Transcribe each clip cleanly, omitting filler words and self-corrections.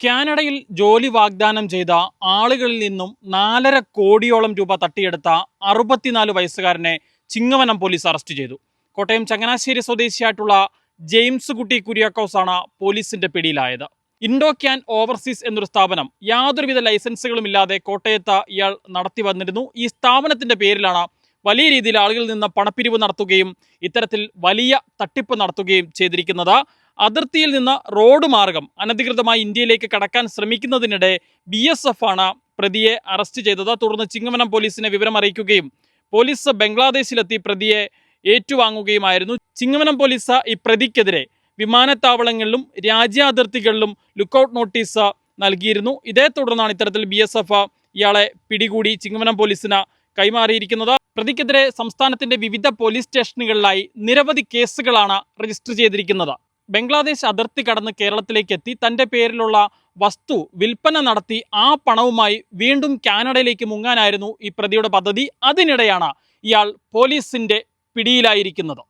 കാനഡയിൽ ജോലി വാഗ്ദാനം ചെയ്ത ആളുകളിൽ നിന്നും 4.5 കോടിയോളം രൂപ തട്ടിയെടുത്ത 64 വയസ്സുകാരനെ ചിങ്ങവനം പോലീസ് അറസ്റ്റ് ചെയ്തു. കോട്ടയം ചങ്ങനാശ്ശേരി സ്വദേശിയായിട്ടുള്ള ജെയിംസ് കുട്ടി കുര്യാക്കോസ് ആണ് പോലീസിന്റെ പിടിയിലായത്. ഇൻഡോക്യാൻ ഓവർസീസ് എന്നൊരു സ്ഥാപനം യാതൊരുവിധ ലൈസൻസുകളും ഇല്ലാതെ കോട്ടയത്ത് ഇയാൾ നടത്തി വന്നിരുന്നു. ഈ സ്ഥാപനത്തിന്റെ പേരിലാണ് വലിയ രീതിയിൽ ആളുകളിൽ നിന്ന് പണപ്പിരിവ് നടത്തുകയും ഇത്തരത്തിൽ വലിയ തട്ടിപ്പ് നടത്തുകയും ചെയ്തിരിക്കുന്നത്. അതിർത്തിയിൽ നിന്ന് റോഡ് മാർഗം അനധികൃതമായി ഇന്ത്യയിലേക്ക് കടക്കാൻ ശ്രമിക്കുന്നതിനിടെ BSF ആണ് പ്രതിയെ അറസ്റ്റ് ചെയ്തത്. തുടർന്ന് ചിങ്ങവനം പോലീസിനെ വിവരം അറിയിക്കുകയും പോലീസ് ബംഗ്ലാദേശിലെത്തി പ്രതിയെ ഏറ്റുവാങ്ങുകയുമായിരുന്നു. ചിങ്ങവനം പോലീസ് ഈ പ്രതിക്കെതിരെ വിമാനത്താവളങ്ങളിലും രാജ്യാതിർത്തികളിലും ലുക്കൌട്ട് നോട്ടീസ് നൽകിയിരുന്നു. ഇതേ തുടർന്നാണ് ഇത്തരത്തിൽ BSF ഇയാളെ പിടികൂടി ചിങ്ങവനം പോലീസിന് കൈമാറിയിരിക്കുന്നത്. പ്രതിക്കെതിരെ സംസ്ഥാനത്തിന്റെ വിവിധ പോലീസ് സ്റ്റേഷനുകളിലായി നിരവധി കേസുകളാണ് രജിസ്റ്റർ ചെയ്തിരിക്കുന്നത്. ബംഗ്ലാദേശ് അതിർത്തി കടന്ന് കേരളത്തിലേക്ക് എത്തി തൻ്റെ പേരിലുള്ള വസ്തു വിൽപ്പന നടത്തി ആ പണവുമായി വീണ്ടും കാനഡയിലേക്ക് മുങ്ങാനായിരുന്നു ഈ പ്രതിയുടെ പദ്ധതി. അതിനിടെയാണ് ഇയാൾ പോലീസിന്റെ പിടിയിലായിരിക്കുന്നത്.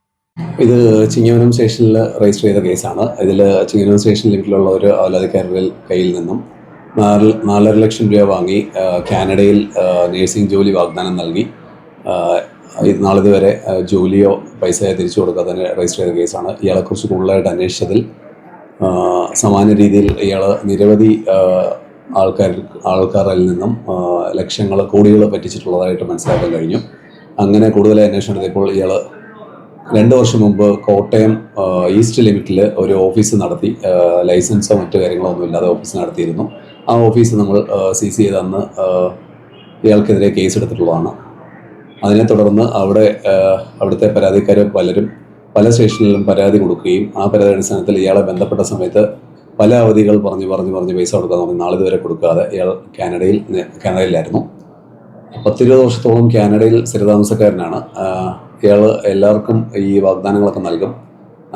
ഇത് ചിങ്ങവനം സ്റ്റേഷനിൽ രജിസ്റ്റർ ചെയ്ത കേസാണ്. ഇതിൽ ചിങ്ങവനം സ്റ്റേഷൻ ലിമിറ്റിലുള്ള ഒരു അവലാധിക്കാരുടെ കയ്യിൽ നിന്നും 4.5 ലക്ഷം രൂപ വാങ്ങി കാനഡയിൽ നേഴ്സിംഗ് ജോലി വാഗ്ദാനം നൽകി നാളിത് വരെ ജോലിയോ പൈസയോ തിരിച്ചു കൊടുക്കാതെ തന്നെ രജിസ്റ്റർ ചെയ്ത കേസാണ്. ഇയാളെക്കുറിച്ച് കൂടുതലായിട്ട് അന്വേഷിച്ചതിൽ സമാന രീതിയിൽ ഇയാൾ നിരവധി ആൾക്കാരിൽ നിന്നും ലക്ഷങ്ങൾ കോടികൾ പറ്റിച്ചിട്ടുള്ളതായിട്ട് മനസ്സിലാക്കാൻ കഴിഞ്ഞു. അങ്ങനെ കൂടുതലായി അന്വേഷണം നടത്തിയപ്പോൾ ഇയാൾ 2 വർഷം മുമ്പ് കോട്ടയം ഈസ്റ്റ് ലിമിറ്റിൽ ഒരു ഓഫീസ് നടത്തി, ലൈസൻസോ മറ്റു കാര്യങ്ങളോ ഒന്നും ഇല്ലാതെ ഓഫീസ് നടത്തിയിരുന്നു. ആ ഓഫീസ് നമ്മൾ സീസ് ചെയ്ത് അന്ന് ഇയാൾക്കെതിരെ കേസ് എടുത്തിട്ടുള്ളതാണ്. അതിനെ തുടർന്ന് അവിടുത്തെ പരാതിക്കാർ പലരും പല സ്റ്റേഷനിലും പരാതി കൊടുക്കുകയും ആ പരാതി അടിസ്ഥാനത്തിൽ ഇയാളെ ബന്ധപ്പെട്ട സമയത്ത് പല അവധികൾ പറഞ്ഞ് പൈസ കൊടുക്കാൻ തുടങ്ങി. നാളിതുവരെ കൊടുക്കാതെ ഇയാൾ കാനഡയിലായിരുന്നു. 10-20 വർഷത്തോളം കാനഡയിൽ സ്ഥിരതാമസക്കാരനാണ്. ഇയാൾ എല്ലാവർക്കും ഈ വാഗ്ദാനങ്ങളൊക്കെ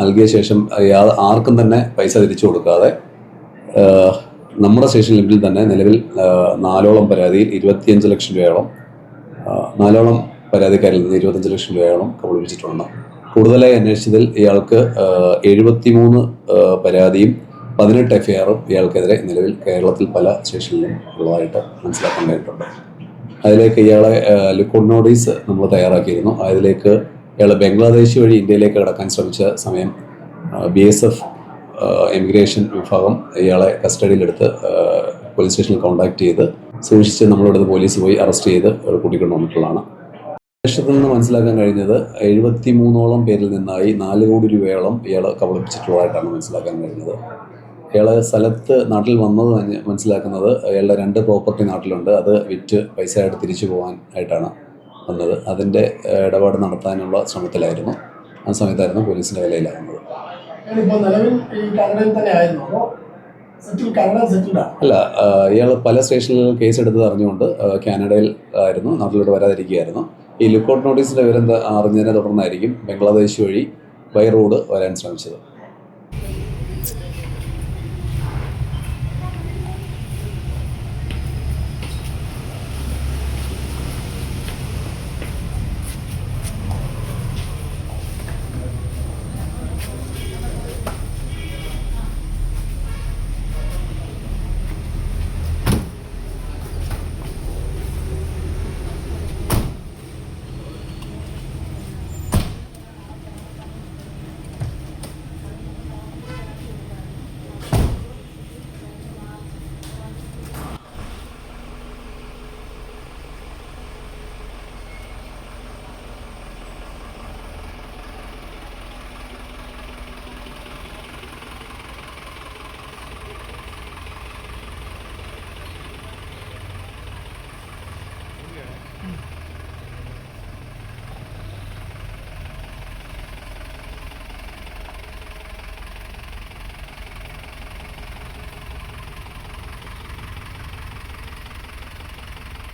നൽകിയ ശേഷം ഇയാൾ ആർക്കും തന്നെ പൈസ തിരിച്ചു കൊടുക്കാതെ നമ്മുടെ സ്റ്റേഷൻ ലിമിറ്റിൽ തന്നെ നിലവിൽ 4ഓളം പരാതിയിൽ 25 ലക്ഷം രൂപയോളം 4ഓളം പരാതിക്കാരിൽ നിന്ന് 25 ലക്ഷം രൂപയോളം കബളിപ്പിച്ചിട്ടുണ്ട്. കൂടുതലായി അന്വേഷിച്ചതിൽ ഇയാൾക്ക് 73 പരാതിയും 18 FIRഉം ഇയാൾക്കെതിരെ നിലവിൽ കേരളത്തിൽ പല സ്റ്റേഷനിലും ഉള്ളതായിട്ട് മനസ്സിലാക്കാൻ കഴിഞ്ഞിട്ടുണ്ട്. അതിലേക്ക് ഇയാളെ ലുക്കൌട്ട് നോട്ടീസ് നമ്മൾ തയ്യാറാക്കിയിരുന്നു. അതിലേക്ക് ഇയാൾ ബംഗ്ലാദേശ് വഴി ഇന്ത്യയിലേക്ക് കടക്കാൻ ശ്രമിച്ച സമയം BSF ഇമിഗ്രേഷൻ വിഭാഗം ഇയാളെ കസ്റ്റഡിയിലെടുത്ത് പോലീസ് സ്റ്റേഷനിൽ കോൺടാക്ട് ചെയ്ത് സൂക്ഷിച്ച് നമ്മളിവിടുന്ന് പോലീസ് പോയി അറസ്റ്റ് ചെയ്ത് കൂട്ടിക്കൊണ്ട് വന്നിട്ടുള്ളതാണ്. അന്വേഷണത്തിൽ നിന്ന് മനസ്സിലാക്കാൻ കഴിഞ്ഞത് 73ഓളം പേരിൽ നിന്നായി 4 കോടി രൂപയോളം ഇയാൾ കബളിപ്പിച്ചിട്ടുള്ളതായിട്ടാണ് മനസ്സിലാക്കാൻ കഴിഞ്ഞത്. ഇയാളെ നാട്ടിൽ വന്നത് മനസ്സിലാക്കുന്നത് അയാളുടെ 2 പ്രോപ്പർട്ടി നാട്ടിലുണ്ട്. അത് വിറ്റ് പൈസ ആയിട്ട് തിരിച്ചു പോകാനായിട്ടാണ് വന്നത്. അതിൻ്റെ ഇടപാട് നടത്താനുള്ള ശ്രമത്തിലായിരുന്നു. ആ സമയത്തായിരുന്നു പോലീസിൻ്റെ വിലയിലാകുന്നത്. അല്ല, ഇയാൾ പല സ്റ്റേഷനിൽ കേസ് എടുത്തത് അറിഞ്ഞുകൊണ്ട് കാനഡയിൽ ആയിരുന്നു, നാട്ടിലോട്ട് വരാതിരിക്കുകയായിരുന്നു. ഈ ലുക്കൌട്ട് നോട്ടീസിൻ്റെ വിവരം അറിഞ്ഞതിനെ തുടർന്നായിരിക്കും ബംഗ്ലാദേശ് വഴി ബൈ റോഡ് വരാൻ ശ്രമിച്ചത്.